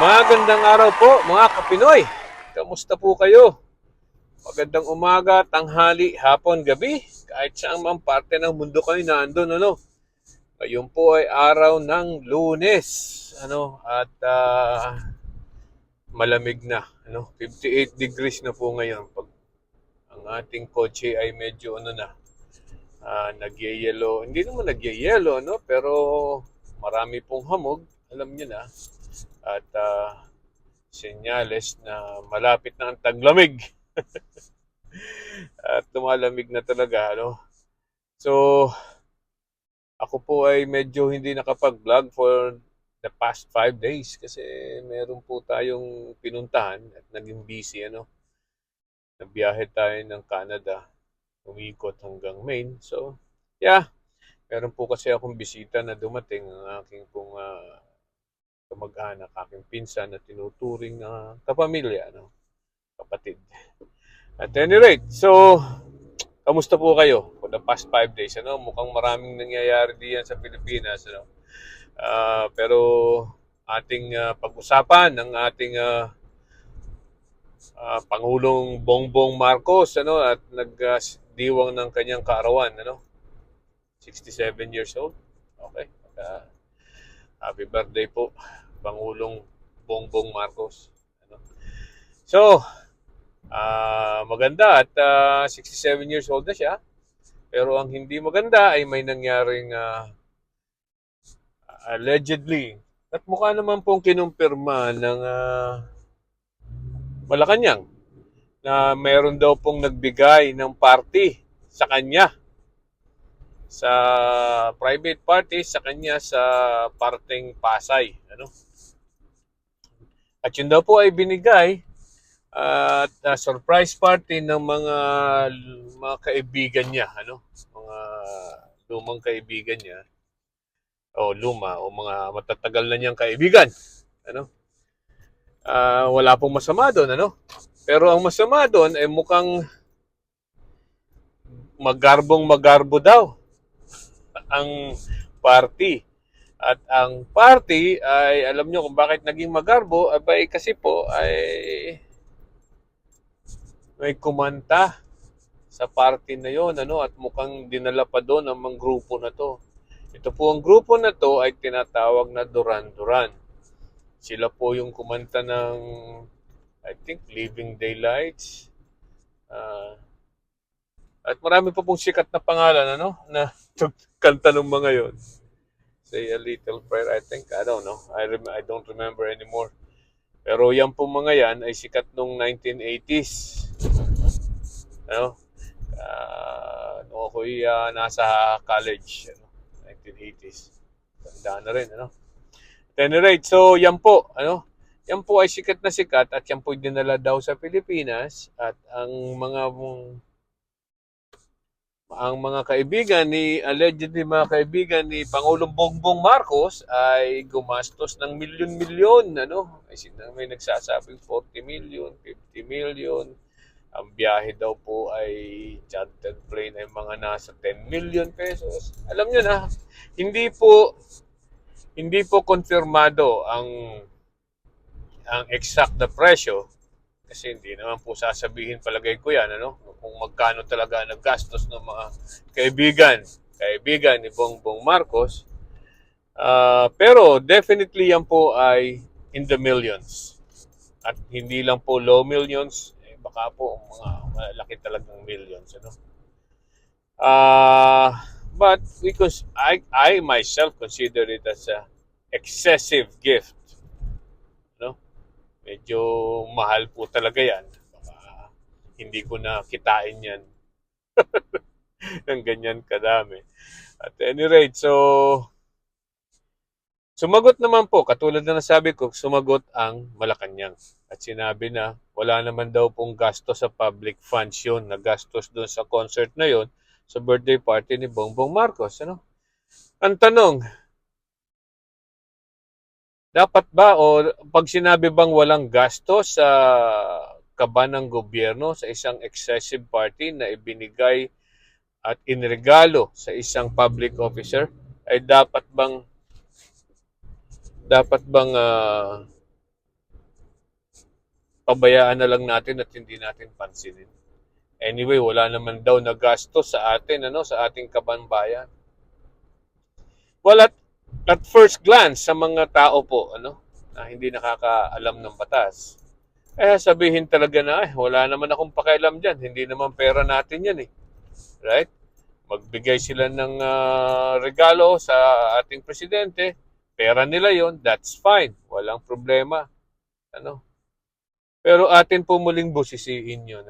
Magandang araw po mga Kapinoy. Kamusta po kayo? Magandang umaga, tanghali, hapon, gabi. Kahit saan man parte ng mundo kayo naandun, ano? Ngayon po ay araw ng Lunes, ano? At malamig na, ano? 58 degrees na po ngayon. Pag ang ating kotse ay medyo ano na, nagyayelo. Hindi naman nagyayelo, no? Pero marami pong hamog, alam niyo na. At senyales na malapit na ang taglamig. At lumalamig na talaga, ano? So, ako po ay medyo hindi nakapag-vlog for the past 5 days kasi meron po tayong pinuntahan at naging busy, ano? Nagbiyahe tayo ng Canada, umikot hanggang Maine. So, yeah, meron po kasi akong bisita na dumating ang aking pong kamag-anak, aking pinsan na tinuturing na kapamilya, ano? Kapatid. At any rate, so, kamusta po kayo for the past 5 days? Ano? Mukhang maraming nangyayari diyan sa Pilipinas. Ano? Pero ating pag-usapan ng ating Pangulong Bongbong Marcos, ano, at nagdiwang ng kanyang kaarawan, ano? 67 years old. Okay. Happy birthday po, Pangulong Bongbong Marcos. Ano? So, maganda at 67 years old na siya. Pero ang hindi maganda ay may nangyaring allegedly at mukha naman pong kinumpirma ng Malacanang na meron daw pong nagbigay ng party sa kanya, sa private party sa kanya sa parteng Pasay, ano? At yun daw po ay binigay at surprise party ng mga kaibigan niya, ano? Mga lumang kaibigan niya o luma o mga matatagal na niyang kaibigan, ano? Wala pong masama doon, ano? Pero ang masama doon ay mukhang magarbo daw ang party. At ang party ay alam nyo kung bakit naging magarbo, abay kasi po ay may kumanta sa party na yon, ano, at mukhang dinala pa doon ang mga grupo na to. Ito po ang grupo na to ay tinatawag na Duran Duran. Sila po yung kumanta ng I think Living Daylights. At marami pa pong sikat na pangalan, ano, na kanta ng mga yon. Say a little prayer, I think. I don't know. I don't remember anymore. Pero yan po mga yan ay sikat nung 1980s. Ano? Nung ako'y nasa college, ano, 1980s. Tanda na rin, ano? At any rate, so yan po, ano? Yan po ay sikat na sikat at yan po dinala daw sa Pilipinas at ang mga kaibigan allegedly mga kaibigan ni Pangulong Bongbong Marcos ay gumastos ng milyon-milyon, ano? May nagsasabing 40 million, 50 million. Ang biyahe daw po ay chartered plane ay mga nasa 10 million pesos. Alam niyo na, hindi po konfirmado ang exact na presyo kasi hindi naman po sasabihin palagay ko yan, ano, kung magkano talaga naggastos ng mga kaibigan ni Bongbong Marcos. Pero definitely yan po ay in the millions. At hindi lang po low millions, baka po mga malaki talagang millions, ano. But because I myself consider it as a excessive gift, no? Medyo mahal po talaga yan. Baka hindi ko na kitain yan ng ganyan kadami. At any rate, so sumagot naman po, katulad na nasabi ko, sumagot ang Malacanang. At sinabi na wala naman daw pong gasto sa public funds yun, na gastos doon sa concert na yon sa birthday party ni Bongbong Marcos. Ano? Ang tanong, dapat ba o pag sinabi bang walang gasto sa kaba ng gobyerno sa isang excessive party na ibinigay at inregalo sa isang public officer, ay dapat bang pabayaan na lang natin at hindi natin pansinin. Anyway, wala naman daw na gasto sa atin, sa ating kababayan. Well, at first glance sa mga tao po, na hindi nakakaalam ng batas, sabihin talaga na, wala naman akong pakialam dyan. Hindi naman pera natin yan eh. Right? Magbigay sila ng regalo sa ating presidente, pera nila yon, that's fine. Walang problema. Pero atin po muling busisiin yun.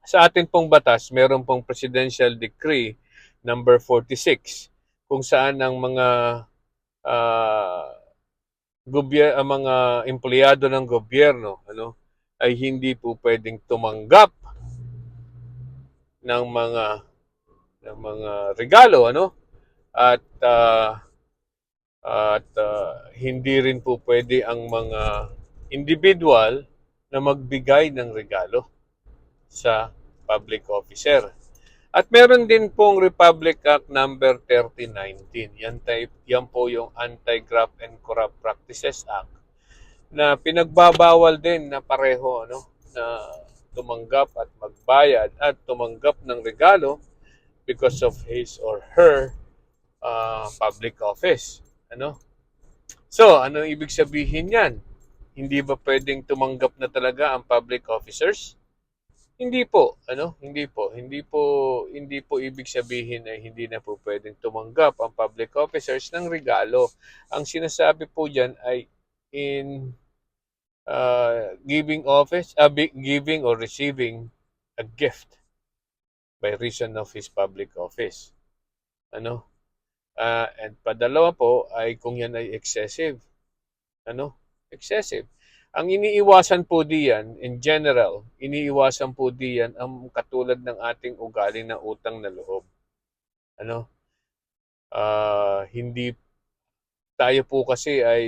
Sa atin pong batas, meron pong Presidential Decree number 46 kung saan ang mga mga empleyado ng gobyerno ay hindi po pwedeng tumanggap ng mga regalo at hindi rin po pwede ang mga individual na magbigay ng regalo sa public officer. At meron din pong Republic Act number 3019. Yan po yung Anti-Graft and Corrupt Practices Act na pinagbabawal din na pareho na tumanggap at magbayad at tumanggap ng regalo because of his or her public office. So, ano ibig sabihin yan? Hindi ba pwedeng tumanggap na talaga ang public officers? Hindi po, hindi po ibig sabihin na hindi na po pwedeng tumanggap ang public officers ng regalo. Ang sinasabi po diyan ay in giving or receiving a gift by reason of his public office. And padalawa po ay kung yan ay excessive. Excessive. Ang iniiwasan po diyan, in general, iniiwasan po diyan ang katulad ng ating ugali na utang na loob. Hindi tayo po kasi ay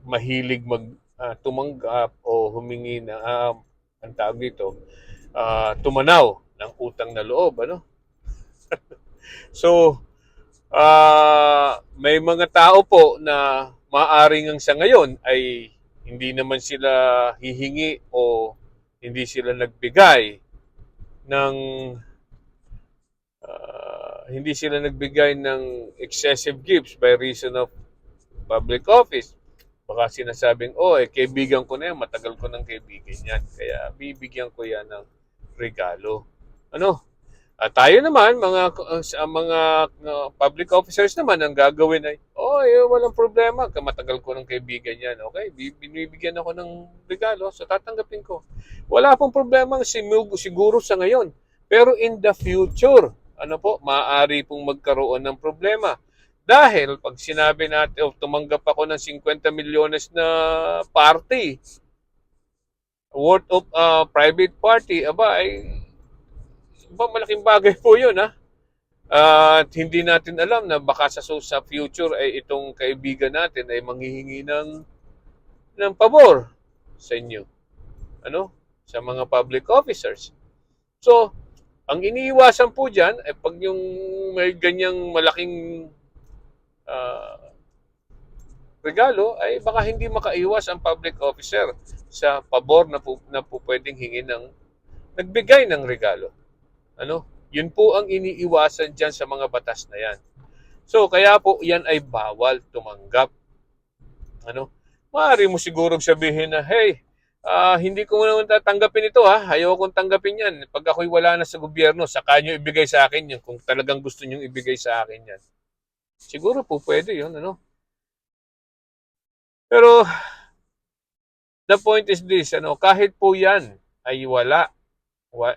mahilig tumanggap o humingi na ang tawag dito, tumanaw ng utang na loob, So, may mga tao po na maaring ang sa ngayon ay hindi naman sila hihingi o hindi sila nagbigay ng excessive gifts by reason of public office. Baka sinasabing, kaibigan ko na yan, matagal ko ng kaibigan yan, kaya bibigyan ko yan ng regalo. Tayo naman, mga public officers naman, ang gagawin ay, walang problema, matagal ko ng kaibigan yan, okay, binibigyan ako ng regalo, so tatanggapin ko. Wala pong problema siguro sa ngayon, pero in the future, maaari pong magkaroon ng problema. Dahil pag sinabi natin, tumanggap ako ng 50 milyones na party, worth of private party, malaking bagay po yun, at hindi natin alam na baka sa future ay itong kaibigan natin ay manghihingi ng pabor sa inyo. Sa mga public officers. So, ang iniiwasan po dyan ay pag yung may ganyang malaking regalo ay baka hindi makaiwas ang public officer sa pabor na po pwedeng hingin ng nagbigay ng regalo. Yun po ang iniiwasan dyan sa mga batas na yan. So, kaya po yan ay bawal tumanggap. Maaari mo sigurong sabihin na, hey, hindi ko naman tatanggapin ito ayaw kong tanggapin yan. Pag ako'y wala na sa gobyerno, saka nyo ibigay sa akin yun kung talagang gusto nyo ibigay sa akin yan. Siguro po pwede yun, Pero, the point is this, kahit po yan ay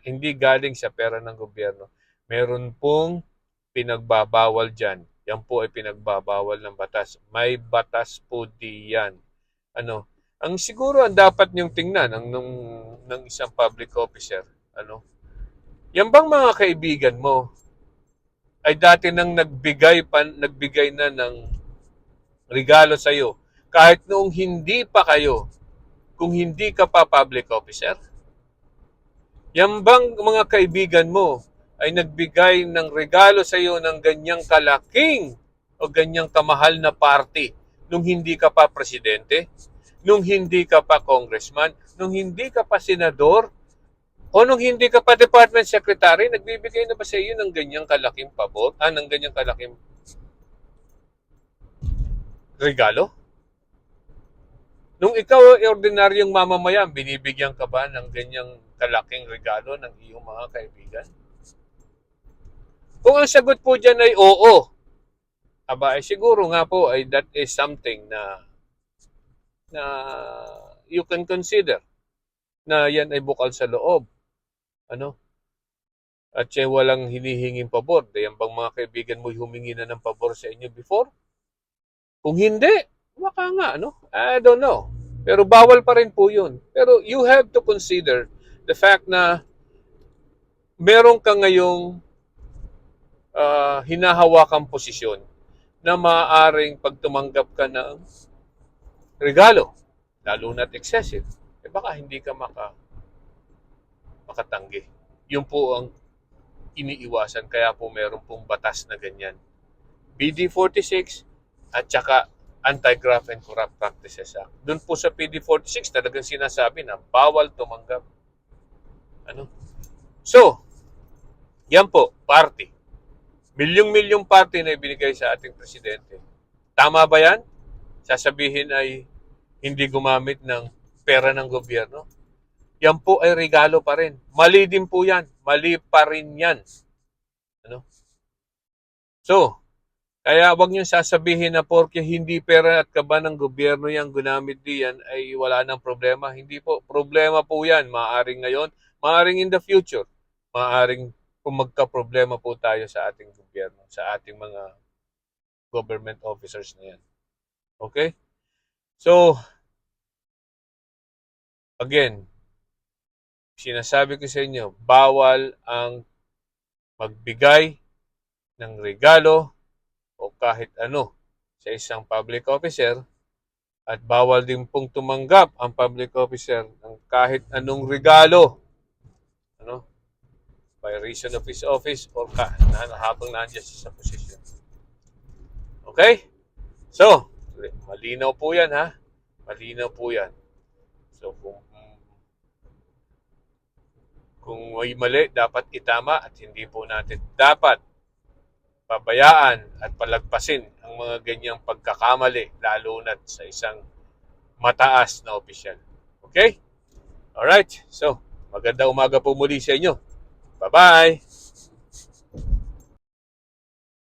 hindi galing sa pera ng gobyerno. Meron pong pinagbabawal dyan. Yan po ay pinagbabawal ng batas. May batas po diyan. Ang siguro ang dapat niyong tingnan ng isang public officer, yan bang mga kaibigan mo ay dati nang nagbigay na ng regalo sa iyo kahit noong hindi pa kayo, kung hindi ka pa public officer? Yan bang mga kaibigan mo ay nagbigay ng regalo sa iyo ng ganyang kalaking o ganyang kamahal na party nung hindi ka pa presidente, nung hindi ka pa congressman, nung hindi ka pa senador, o nung hindi ka pa department secretary, nagbibigay na ba sa iyo ng ganyang kalaking pabor? Ng ganyang kalaking regalo? Nung ikaw ay ordinaryong mamamayan, binibigyan ka ba ng ganyang kalaking regalo ng iyong mga kaibigan? Kung ang sagot po dyan ay oo, aba ay siguro nga po ay that is something na you can consider na yan ay bukal sa loob. Ano? At siya walang hinihinging pabor. Yan bang mga kaibigan mo humingi na ng pabor sa inyo before? Kung hindi, baka nga, no? I don't know. Pero bawal pa rin po yun. Pero you have to consider the fact na meron ka ngayong hinahawakang posisyon na maaaring pag tumanggap ka ng regalo, lalo na't excessive, baka hindi ka makatanggi. Yun po ang iniiwasan. Kaya po meron pong batas na ganyan. PD 46 at saka Anti-Graft and Corrupt Practices Act. Doon po sa PD 46 talagang sinasabi na bawal tumanggap. So, yan po, party. Milyong-milyong party na ibinigay sa ating presidente. Tama ba yan? Sasabihin ay hindi gumamit ng pera ng gobyerno? Yan po ay regalo pa rin. Mali din po yan. Mali pa rin yan. So, kaya wag niyo sasabihin na porke hindi pera at kaba ng gobyerno yang ginamit diyan ay wala nang problema. Hindi po. Problema po yan. Maaring ngayon, maaring in the future. Maaring kung magka-problema po tayo sa ating gobyerno, sa ating mga government officers na yan. Okay? So, again, sinasabi ko sa inyo, bawal ang magbigay ng regalo o kahit ano sa isang public officer at bawal din pong tumanggap ang public officer ng kahit anong regalo by reason of his office or habang nandiyan sa posisyon. Okay? So, malinaw po yan ha. Malinaw po yan. So, kung may mali, dapat itama at hindi po natin dapat pabayaan at palagpasin ang mga ganyang pagkakamali lalo na sa isang mataas na opisyal. Okay? Alright. So, magandang umaga po muli sa inyo. Bye-bye!